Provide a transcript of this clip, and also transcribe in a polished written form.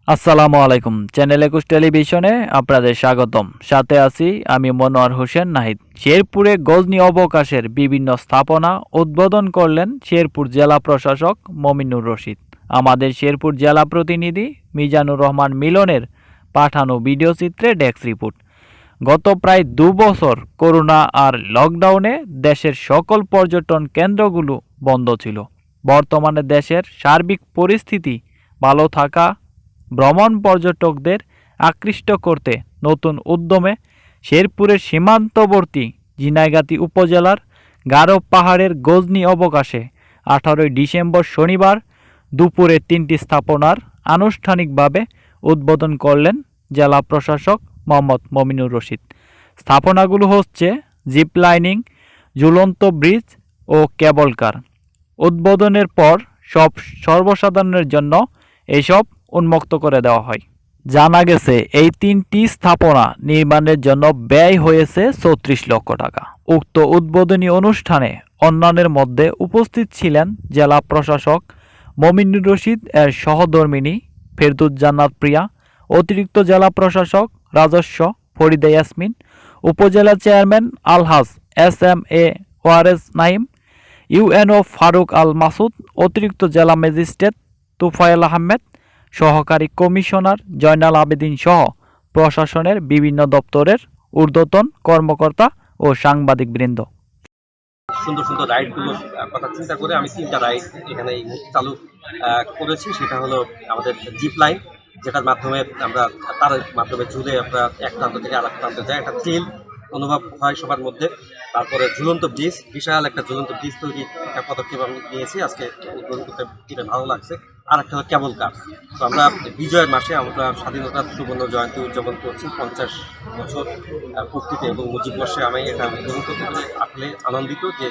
আসসালামু আলাইকুম। চ্যানেল ২১ টেলিভিশনে আপনাদের স্বাগতম। সাথে আছি আমি মনোয়ার হোসেন নাহিদ। শেরপুরে গজনী অবকাশের বিভিন্ন স্থাপনা উদ্বোধন করলেন শেরপুর জেলা প্রশাসক মমিনুর রশিদ। আমাদের শেরপুর জেলা প্রতিনিধি মিজানুর রহমান মিলনের পাঠানো ভিডিওচিত্রে ডেস্ক রিপোর্ট। গত প্রায় ২ বছর করোনা আর লকডাউনে দেশের সকল পর্যটন কেন্দ্রগুলো বন্ধ ছিল। বর্তমানে দেশের সার্বিক পরিস্থিতি ভালো থাকা ভ্রমণ পর্যটকদের আকৃষ্ট করতে নতুন উদ্যমে শেরপুরের সীমান্তবর্তী ঝিনাইগাতী উপজেলার গারো পাহাড়ের গজনী অবকাশে ১৮ ডিসেম্বর শনিবার দুপুরে ৩টি স্থাপনার আনুষ্ঠানিকভাবে উদ্বোধন করলেন জেলা প্রশাসক মোহাম্মদ মমিনুর রশিদ। স্থাপনাগুলো হচ্ছে জিপ লাইনিং, ঝুলন্ত ব্রিজ ও কেবল কার। উদ্বোধনের পর সর্বসাধারণের জন্য এসব উন্মুক্ত করে দেওয়া হয়। জানা গেছে এই ৩টি স্থাপনা নির্মাণের জন্য ব্যয় হয়েছে ৩৬ লক্ষ টাকা। উক্ত উদ্বোধনী অনুষ্ঠানে অন্যান্যের মধ্যে উপস্থিত ছিলেন জেলা প্রশাসক মমিনুর রশিদ এর সহধর্মিণী ফেরদৌস জান্নাত প্রিয়া, অতিরিক্ত জেলা প্রশাসক রাজস্ব ফরিদা ইয়াসমিন, উপজেলা চেয়ারম্যান আলহাজ এস.এম.এ ওয়ারেস নাইম, ইউএনও ফারুক আল মাসুদ, অতিরিক্ত জেলা ম্যাজিস্ট্রেট তুফায়েল আহমেদ, সহকারী কমিশনার জয়নাল আবেদীন সহ প্রশাসনের বিভিন্ন দপ্তরের ঊর্ধ্বতন কর্মকর্তা ও সাংবাদিকবৃন্দ। সুন্দর সুন্দর রাইডগুলোর কথা চিন্তা করে আমি 3টা রাইড এখানে এই মুহূর্তে চালু করেছি। সেটা হলো আমাদের জিপ লাইন, যেটার মাধ্যমে আমরা তার মাধ্যমে ঝুলে আমরা এক প্রান্ত থেকে আরেক প্রান্তে যাই, একটা থ্রিল অনুভব হয় সবার মধ্যে। তারপরে ঝুলন্ত ব্রিজ, বিশাল একটা ঝুলন্ত ব্রিজ তৈরির একটা পদক্ষেপ আমি নিয়েছি, আজকে উদ্বোধন করতে পেরে ভালো লাগছে। আর একটা হলো কেবল কার। তো আমরা বিজয়ের মাসে আমরা স্বাধীনতার সুবর্ণ জয়ন্তী উদযাপন করছি 50 বছর পূর্তিতে, এবং মুজিব বর্ষে আমি এটা উদ্বোধন করতে পেরে আসলে আনন্দিত যে